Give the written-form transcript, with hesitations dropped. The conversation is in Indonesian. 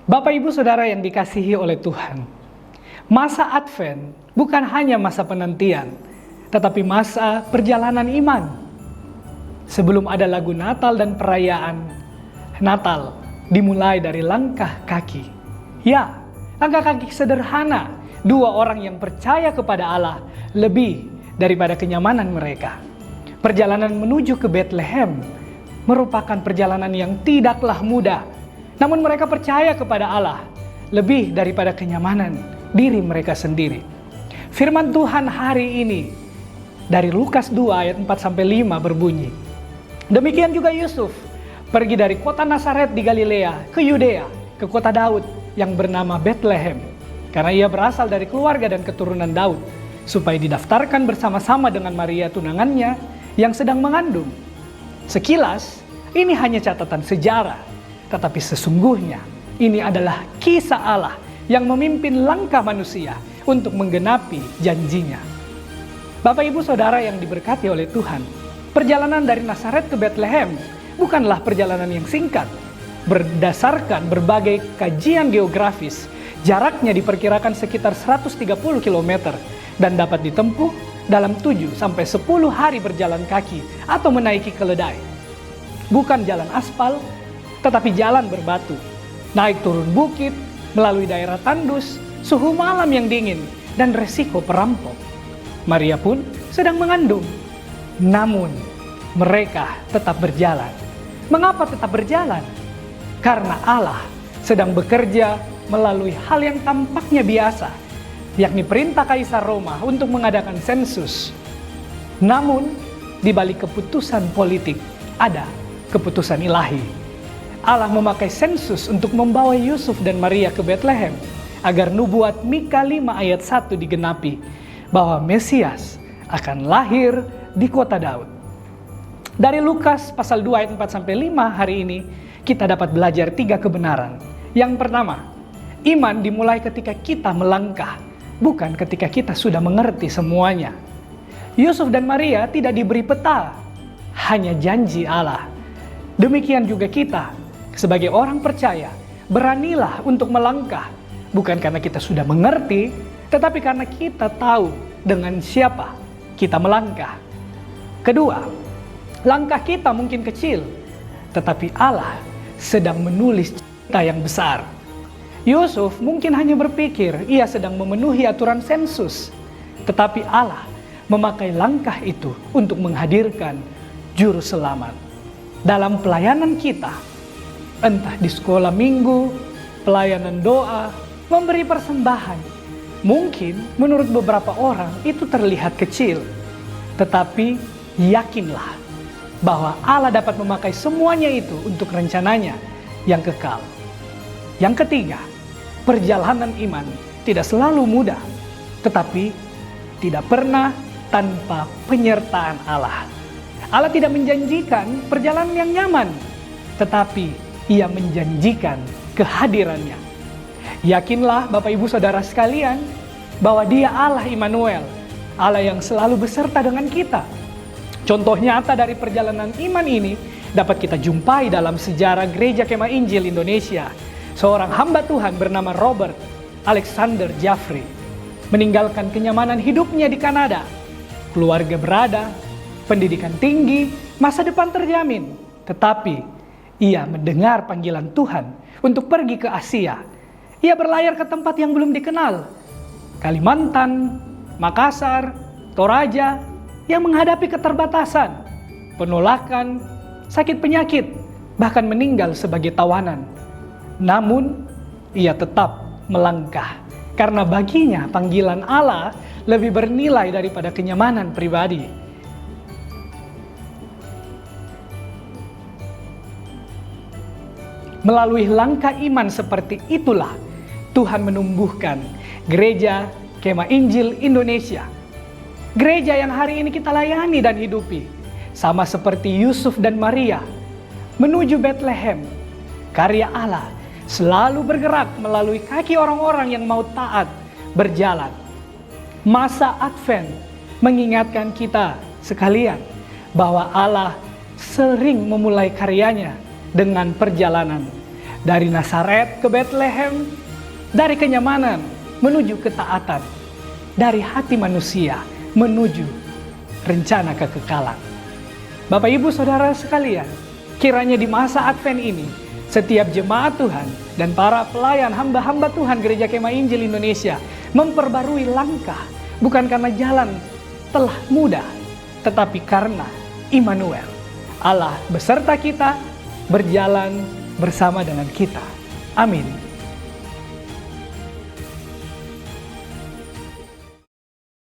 Bapak Ibu Saudara yang dikasihi oleh Tuhan, masa Advent bukan hanya masa penantian, tetapi masa perjalanan iman. Sebelum ada lagu Natal dan perayaan Natal, dimulai dari langkah kaki. Ya, langkah kaki sederhana, dua orang yang percaya kepada Allah lebih daripada kenyamanan mereka. Perjalanan menuju ke Bethlehem merupakan perjalanan yang tidaklah mudah. Namun mereka percaya kepada Allah lebih daripada kenyamanan diri mereka sendiri. Firman Tuhan hari ini dari Lukas 2 ayat 4-5 berbunyi, demikian juga Yusuf pergi dari kota Nazaret di Galilea ke Yudea, ke kota Daud yang bernama Bethlehem, karena ia berasal dari keluarga dan keturunan Daud, supaya didaftarkan bersama-sama dengan Maria tunangannya yang sedang mengandung. Sekilas, ini hanya catatan sejarah, tetapi sesungguhnya ini adalah kisah Allah yang memimpin langkah manusia untuk menggenapi janjinya. Bapak Ibu Saudara yang diberkati oleh Tuhan, perjalanan dari Nazaret ke Bethlehem bukanlah perjalanan yang singkat. Berdasarkan berbagai kajian geografis, jaraknya diperkirakan sekitar 130 km dan dapat ditempuh dalam 7-10 hari berjalan kaki atau menaiki keledai. Bukan jalan aspal, tetapi jalan berbatu, naik turun bukit, melalui daerah tandus, suhu malam yang dingin, dan resiko perampok. Maria pun sedang mengandung, namun mereka tetap berjalan. Mengapa tetap berjalan? Karena Allah sedang bekerja melalui hal yang tampaknya biasa, yakni perintah Kaisar Roma untuk mengadakan sensus. Namun, di balik keputusan politik ada keputusan ilahi. Allah memakai sensus untuk membawa Yusuf dan Maria ke Bethlehem agar nubuat Mika 5 ayat 1 digenapi bahwa Mesias akan lahir di kota Daud. Dari Lukas pasal 2 ayat 4-5 hari ini kita dapat belajar 3 kebenaran. Yang pertama, iman dimulai ketika kita melangkah, bukan ketika kita sudah mengerti semuanya. Yusuf dan Maria tidak diberi peta, hanya janji Allah. Demikian juga kita, sebagai orang percaya, beranilah untuk melangkah, bukan karena kita sudah mengerti, tetapi karena kita tahu dengan siapa kita melangkah. Kedua, langkah kita mungkin kecil, tetapi Allah sedang menulis cerita yang besar. Yusuf mungkin hanya berpikir ia sedang memenuhi aturan sensus, tetapi Allah memakai langkah itu untuk menghadirkan juru selamat. Dalam pelayanan kita, entah di sekolah minggu, pelayanan doa, memberi persembahan, mungkin menurut beberapa orang itu terlihat kecil, tetapi yakinlah bahwa Allah dapat memakai semuanya itu untuk rencananya yang kekal. Yang ketiga, perjalanan iman tidak selalu mudah, tetapi tidak pernah tanpa penyertaan Allah. Allah tidak menjanjikan perjalanan yang nyaman, tetapi Ia menjanjikan kehadirannya. Yakinlah Bapak Ibu Saudara sekalian bahwa Dia Allah Immanuel, Allah yang selalu beserta dengan kita. Contoh nyata dari perjalanan iman ini dapat kita jumpai dalam sejarah Gereja Kemah Injil Indonesia. Seorang hamba Tuhan bernama Robert Alexander Jeffrey meninggalkan kenyamanan hidupnya di Kanada. Keluarga berada, pendidikan tinggi, masa depan terjamin. Tetapi ia mendengar panggilan Tuhan untuk pergi ke Asia. Ia berlayar ke tempat yang belum dikenal, Kalimantan, Makassar, Toraja, yang menghadapi keterbatasan, penolakan, sakit penyakit, bahkan meninggal sebagai tawanan. Namun, ia tetap melangkah, karena baginya panggilan Allah lebih bernilai daripada kenyamanan pribadi. Melalui langkah iman seperti itulah Tuhan menumbuhkan Gereja Kemah Injil Indonesia. Gereja yang hari ini kita layani dan hidupi, sama seperti Yusuf dan Maria, menuju Bethlehem. Karya Allah selalu bergerak melalui kaki orang-orang yang mau taat berjalan. Masa Advent mengingatkan kita sekalian bahwa Allah sering memulai karyanya dengan perjalanan. Dari Nazaret ke Bethlehem, dari kenyamanan menuju ketaatan, dari hati manusia menuju rencana kekekalan. Bapak Ibu Saudara sekalian, kiranya di masa Advent ini, setiap jemaat Tuhan dan para pelayan hamba-hamba Tuhan Gereja Kemah Injil Indonesia memperbarui langkah, bukan karena jalan telah mudah, tetapi karena Immanuel, Allah beserta kita, berjalan bersama dengan kita. Amin.